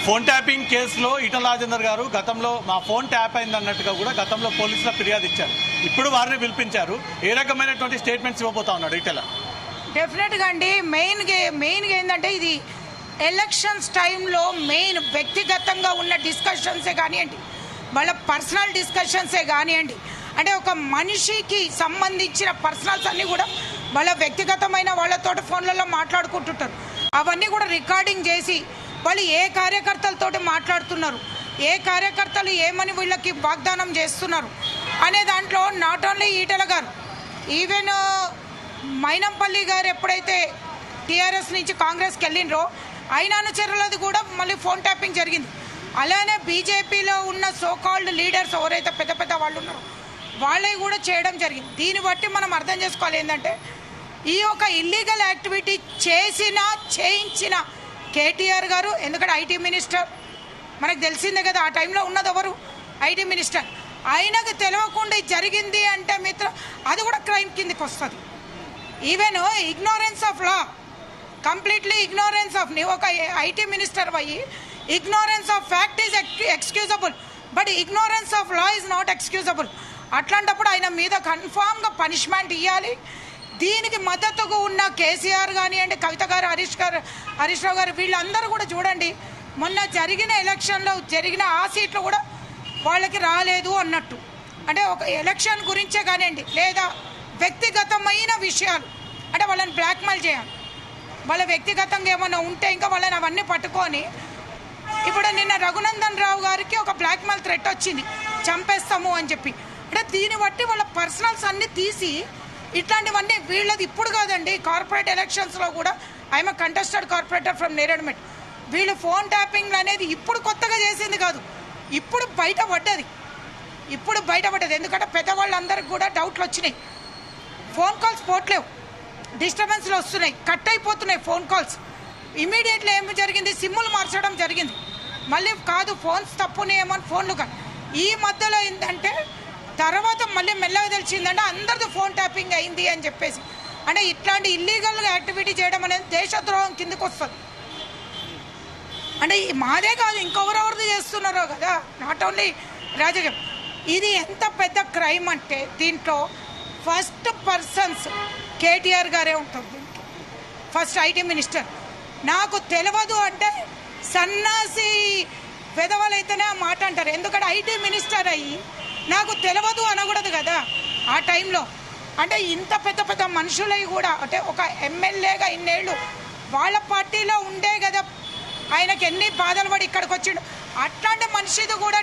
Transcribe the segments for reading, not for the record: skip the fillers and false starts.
Phone tapping కేసులో ఈటల రాజేందర్ గారు గతంలో మా ఫోన్ ట్యాప్ అయింది అన్నట్టుగా కూడా గతంలో పోలీసుల ఫిర్యాదు ఇచ్చారు. ఇప్పుడు వారిని పిలిపించారు. ఏ రకమైనటువంటి స్టేట్మెంట్స్ ఇవ్వబోతా ఉన్నాడు ఈటల? డెఫినెట్గా అండి మెయిన్గా ఏంటంటే ఇది ఎలక్షన్స్ టైంలో మెయిన్ వ్యక్తిగతంగా ఉన్న డిస్కషన్సే కానివ్వండి, వాళ్ళ పర్సనల్ డిస్కషన్సే కానివ్వండి, అంటే ఒక మనిషికి సంబంధించిన పర్సనల్స్ అన్నీ కూడా వాళ్ళ వ్యక్తిగతమైన వాళ్ళతో ఫోన్లలో మాట్లాడుకుంటుంటారు. అవన్నీ కూడా రికార్డింగ్ చేసి వాళ్ళు ఏ కార్యకర్తలతో మాట్లాడుతున్నారు, ఏ కార్యకర్తలు ఏమని వీళ్ళకి వాగ్దానం చేస్తున్నారు అనే దాంట్లో నాట్ ఓన్లీ ఈటల గారు, ఈవెన్ మైనంపల్లి గారు ఎప్పుడైతే టీఆర్ఎస్ నుంచి కాంగ్రెస్కి వెళ్ళినరో ఆయన అనుచరులది కూడా మళ్ళీ ఫోన్ ట్యాపింగ్ జరిగింది. అలానే బీజేపీలో ఉన్న సోకాల్డ్ లీడర్స్ ఎవరైతే పెద్ద పెద్ద వాళ్ళు ఉన్నారో వాళ్ళవి కూడా చేయడం జరిగింది. దీన్ని బట్టి మనం అర్థం చేసుకోవాలి ఏంటంటే ఈ యొక్క ఇల్లీగల్ యాక్టివిటీ చేయించిన కేటీఆర్ గారు, ఎందుకంటే ఐటీ మినిస్టర్ మనకు తెలిసిందే కదా, ఆ టైంలో ఉన్నది ఎవరు? IT minister. ఆయనకు తెలియకుండా జరిగింది అంటే మిత్ర అది కూడా క్రైమ్ కిందకి వస్తుంది. Even ignorance of law, completely ignorance of, నీవు ఒక ఐటీ మినిస్టర్ అయ్యి ignorance of fact is excusable, but ignorance of law is not excusable. అట్లాంటప్పుడు ఆయన మీద కన్ఫామ్గా పనిష్మెంట్ ఇవ్వాలి. దీనికి మద్దతుగా ఉన్న కేసీఆర్ కానివ్వండి, కవిత గారు, హరీష్ రావు గారు, వీళ్ళందరూ కూడా చూడండి, మొన్న జరిగిన ఎలక్షన్లో జరిగిన ఆ సీట్లు కూడా వాళ్ళకి రాలేదు అన్నట్టు. అంటే ఒక ఎలక్షన్ గురించే కానివ్వండి లేదా వ్యక్తిగతమైన విషయాలు, అంటే వాళ్ళని బ్లాక్మెయిల్ చేయాలి. వాళ్ళ వ్యక్తిగతంగా ఏమైనా ఉంటే ఇంకా వాళ్ళని అవన్నీ పట్టుకొని, ఇప్పుడు నిన్న రఘునందన్ రావు గారికి ఒక బ్లాక్మెయిల్ థ్రెట్ వచ్చింది, చంపేస్తాము అని చెప్పి. అంటే దీన్ని బట్టి వాళ్ళ పర్సనల్స్ అన్నీ తీసి ఇట్లాంటివన్నీ వీళ్ళది ఇప్పుడు కాదండి, కార్పొరేట్ ఎలక్షన్స్లో కూడా I'm contested corporator from Neredmet. వీళ్ళు ఫోన్ ట్యాపింగ్ అనేది ఇప్పుడు కొత్తగా చేసింది కాదు, ఇప్పుడు బయటపడ్డది. ఎందుకంటే పెద్దవాళ్ళందరికీ కూడా డౌట్లు వచ్చినాయి, ఫోన్ కాల్స్ పోట్లేవు, డిస్టర్బెన్స్లు వస్తున్నాయి, కట్ అయిపోతున్నాయి ఫోన్ కాల్స్. ఇమీడియట్లీ ఏమి జరిగింది, సిమ్ములు మార్చడం జరిగింది. మళ్ళీ కాదు ఫోన్స్ తప్పునేమో అని ఫోన్లు కాదు. ఈ మధ్యలో ఏంటంటే తర్వాత మళ్ళీ మెల్లగా తెలిసిందంటే అందరిది ఫోన్ ట్యాపింగ్ అయింది అని చెప్పేసి. అంటే ఇట్లాంటి ఇల్లీగల్గా యాక్టివిటీ చేయడం అనేది దేశద్రోహం కిందకు వస్తుంది. అంటే మాదే కాదు ఇంకెవరెవరిది చేస్తున్నారో కదా, నాట్ ఓన్లీ రాజకీయం. ఇది ఎంత పెద్ద క్రైమ్ అంటే దీంట్లో ఫస్ట్ పర్సన్స్ కేటీఆర్ గారే ఉంటుంది, ఫస్ట్ ఐటీ మినిస్టర్. నాకు తెలియదు అంటే సన్నాసి వెధవలైతేనే ఆ మాట అంటారు. ఎందుకంటే ఐటీ మినిస్టర్ అయ్యి నాకు తెలియదు అనకూడదు కదా ఆ టైంలో. అంటే ఇంత పెద్ద పెద్ద మనుషులై కూడా, అంటే ఒక ఎమ్మెల్యేగా ఇన్నేళ్ళు వాళ్ళ పార్టీలో ఉండే కదా, ఆయనకి ఎన్ని బాధలు పడి ఇక్కడికి వచ్చిండు. అట్లాంటి మనిషిది కూడా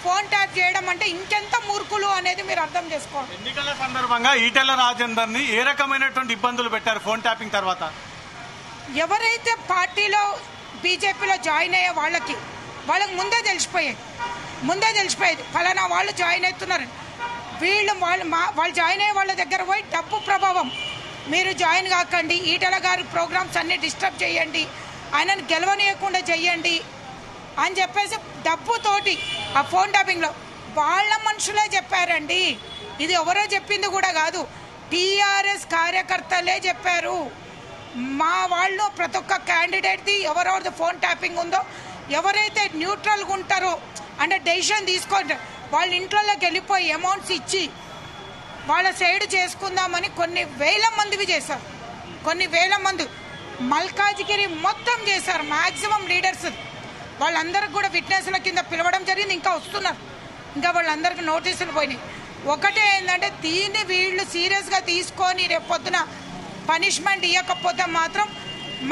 ఫోన్ ట్యాప్ చేయడం అంటే ఇంకెంత మూర్ఖులు అనేది మీరు అర్థం చేసుకోండి. ఎన్నికల సందర్భంగా ఈటల రాజేందర్ని ఏ రకమైనటువంటి ఇబ్బందులు పెట్టారు ఫోన్ ట్యాపింగ్ తర్వాత? ఎవరైతే పార్టీలో బీజేపీలో జాయిన్ అయ్యే వాళ్ళకి ముందే తెలిసిపోయేది ఫలానా వాళ్ళు జాయిన్ అవుతున్నారు. వాళ్ళు జాయిన్ అయ్యే వాళ్ళ దగ్గర పోయి డబ్బు ప్రభావం, మీరు జాయిన్ కాకండి, ఈటల గారి ప్రోగ్రామ్స్ అన్నీ డిస్టర్బ్ చేయండి, ఆయనను గెలవనీయకుండా చెయ్యండి అని చెప్పేసి డబ్బుతోటి ఆ ఫోన్ ట్యాపింగ్లో వాళ్ళ మనుషులే చెప్పారండి. ఇది ఎవరో చెప్పింది కూడా కాదు, టీఆర్ఎస్ కార్యకర్తలే చెప్పారు. మా వాళ్ళు ప్రతి ఒక్క క్యాండిడేట్ది ఎవరెవరిది ఫోన్ ట్యాపింగ్ ఉందో, ఎవరైతే న్యూట్రల్గా ఉంటారో అంటే డెసిషన్ తీసుకుంటారు, వాళ్ళ ఇంట్లోకి వెళ్ళిపోయి అమౌంట్స్ ఇచ్చి వాళ్ళ సైడ్ చేసుకుందామని కొన్ని వేల మందివి చేశారు. మల్కాజ్గిరి మొత్తం చేశారు, మ్యాక్సిమం లీడర్స్. వాళ్ళందరికీ కూడా విట్నెస్ల కింద పిలవడం జరిగింది, ఇంకా వస్తున్నారు, ఇంకా వాళ్ళందరికీ నోటీసులు పోయినాయి. ఒకటే ఏంటంటే దీన్ని వీళ్ళు సీరియస్గా తీసుకొని రేపొద్దున పనిష్మెంట్ ఇవ్వకపోతే మాత్రం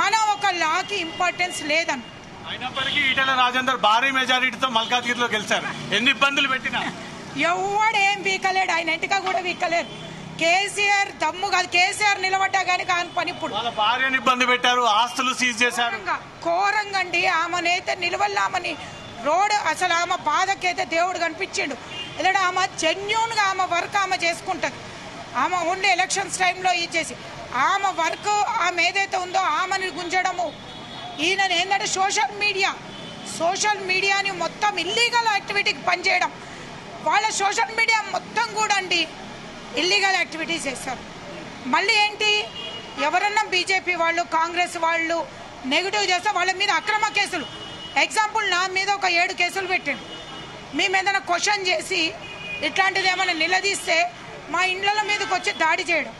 మన ఒక లాకి ఇంపార్టెన్స్ లేదని. అయినప్పటికీ ఈటల రాజేందర్ భారీ మెజారిటీతో మల్కాజ్గిరిలో గెలిచారు. ఎన్ని ఇబ్బందులు పెట్టినా ఎవడేం వీకలేడు, ఆయన ఇంటిగా కూడా వీకలేరు. కేసీఆర్ దమ్ము కాదు, కేసీఆర్ నిలబడ్డా కానీ కాని పని. ఇప్పుడు వాళ్ళ భార్యను ఇబ్బంది పెట్టారు, ఆస్తులు సీజ్ చేశారు. ఘోరంగండి. ఆమెనైతే నిలవల్లామని రోడ్ అసలు ఆమె బాధకైతే దేవుడు కనిపించిండు. ఎందుకంటే ఆమె జెన్యూన్గా ఆమె వర్క్ ఆమె చేసుకుంటుంది. ఆమె ఓన్లీ ఎలక్షన్స్ టైంలో ఇచ్చేసి ఆమె వర్క్ ఆమె ఏదైతే ఉందో ఆమెను గుంజడము. ఈయన ఏంటంటే సోషల్ మీడియాని మొత్తం ఇల్లీగల్ యాక్టివిటీకి పనిచేయడం. వాళ్ళ సోషల్ మీడియా మొత్తం కూడా అండి ఇల్లీగల్ యాక్టివిటీస్ చేస్తారు. మళ్ళీ ఏంటి, ఎవరన్నా బీజేపీ వాళ్ళు కాంగ్రెస్ వాళ్ళు నెగిటివ్ చేస్తే వాళ్ళ మీద అక్రమ కేసులు. ఎగ్జాంపుల్ నా మీద ఒక 7 కేసులు పెట్టాడు. మేము ఏదైనా క్వశ్చన్ చేసి ఇట్లాంటిది ఏమైనా నిలదీస్తే మా ఇండ్ల మీదకి వచ్చి దాడి చేయడం,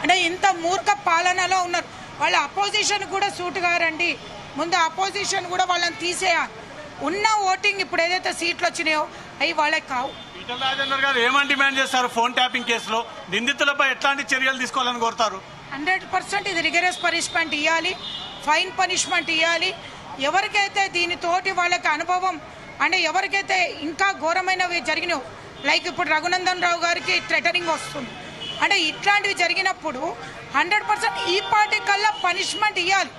అంటే ఇంత మూర్ఖ పాలనలో ఉన్నారు. వాళ్ళ అపోజిషన్ కూడా సూటుగారండి. ముందు అపోజిషన్ కూడా వాళ్ళని తీసేయాలి. ఉన్న ఓటింగ్ ఇప్పుడు ఏదైతే సీట్లు వచ్చినాయో అవి వాళ్ళకి కావు. ఈటల రాజేందర్ గారు ఏమని డిమాండ్ చేస్తారు? ఫోన్ ట్యాపింగ్ కేసులో నిందితులపై ఎట్లాంటి చర్యలు తీసుకోవాలని కోరుతారు? 100% ఇది రిగరస్ పనిష్మెంట్ ఇవ్వాలి, ఫైన్ పనిష్మెంట్ ఇవ్వాలి. ఎవరికైతే దీనితోటి వాళ్ళకి అనుభవం, అంటే ఎవరికైతే ఇంకా ఘోరమైనవి జరిగినావు, లైక్ ఇప్పుడు రఘునందన్ రావు గారికి థ్రెటనింగ్ వస్తుంది, అంటే ఇట్లాంటివి జరిగినప్పుడు 100% ఈ పార్టీ కల్లా పనిష్మెంట్ ఇవ్వాలి.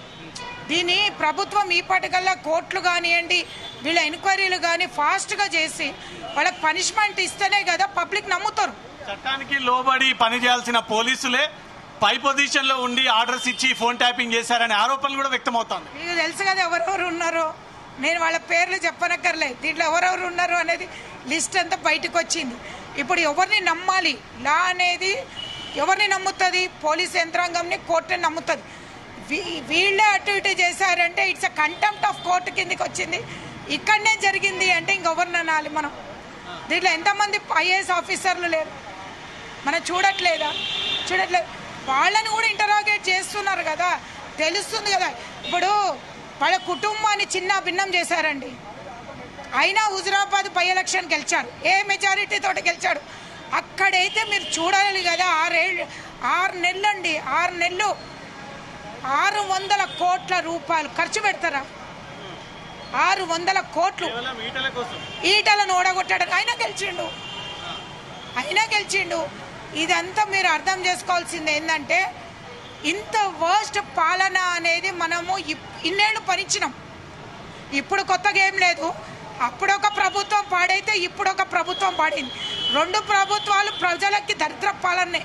దీని ప్రభుత్వం ఈ పార్టీ కల్లా కోర్టులు కానివ్వండి, వీళ్ళ ఎంక్వైరీలు కానీ ఫాస్ట్గా చేసి వాళ్ళకి పనిష్మెంట్ ఇస్తేనే కదా పబ్లిక్ నమ్ముతారు. చట్టానికి లోబడి పనిచేయాల్సిన పోలీసులే పై పొజిషన్లో ఉండి ఆర్డర్స్ ఇచ్చి ఫోన్ ట్యాపింగ్ చేశారనే ఆరోపణలు కూడా వ్యక్తమవుతోంది. మీకు తెలుసు కదా ఎవరెవరు ఉన్నారో, నేను వాళ్ళ పేర్లు చెప్పనక్కర్లేదు. దీంట్లో ఎవరెవరు ఉన్నారో అనేది లిస్ట్ అంతా బయటకు వచ్చింది. ఇప్పుడు ఎవరిని నమ్మాలి? లా అనేది ఎవరిని నమ్ముతుంది? పోలీస్ యంత్రాంగంని, కోర్టుని నమ్ముతుంది. వీళ్ళే అటు ఇటు చేశారంటే it's a contempt of court కిందకి వచ్చింది. ఇక్కడనే జరిగింది అంటే ఇంకెవరిని అనాలి మనం? దీంట్లో ఎంతమంది ఐఏఎస్ ఆఫీసర్లు లేరు? మనం చూడట్లేదు. వాళ్ళని కూడా ఇంటరాగేట్ చేస్తున్నారు కదా, తెలుస్తుంది కదా. ఇప్పుడు వాళ్ళ కుటుంబాన్ని చిన్న భిన్నం చేశారండి. అయినా హుజురాబాద్ బై ఎలక్షన్ గెలిచారు, ఏ మెజారిటీ తోటి గెలిచాడు. అక్కడైతే మీరు చూడాలి కదా, 6 నెలలు అండి, 6 నెలలు 600 కోట్ల రూపాయలు ఖర్చు పెడతారా? 600 కోట్లు ఈటలను ఓడగొట్టాడు. అయినా గెలిచిండు. ఇదంతా మీరు అర్థం చేసుకోవాల్సింది ఏంటంటే, ఇంత వర్స్ట్ పాలన అనేది మనము ఇన్నేళ్ళు భరించినాం. ఇప్పుడు కొత్తగా ఏం లేదు. అప్పుడొక ప్రభుత్వం పాడైతే ఇప్పుడొక ప్రభుత్వం పాడింది. 2 ప్రభుత్వాలు ప్రజలకి దరిద్ర పాలనే.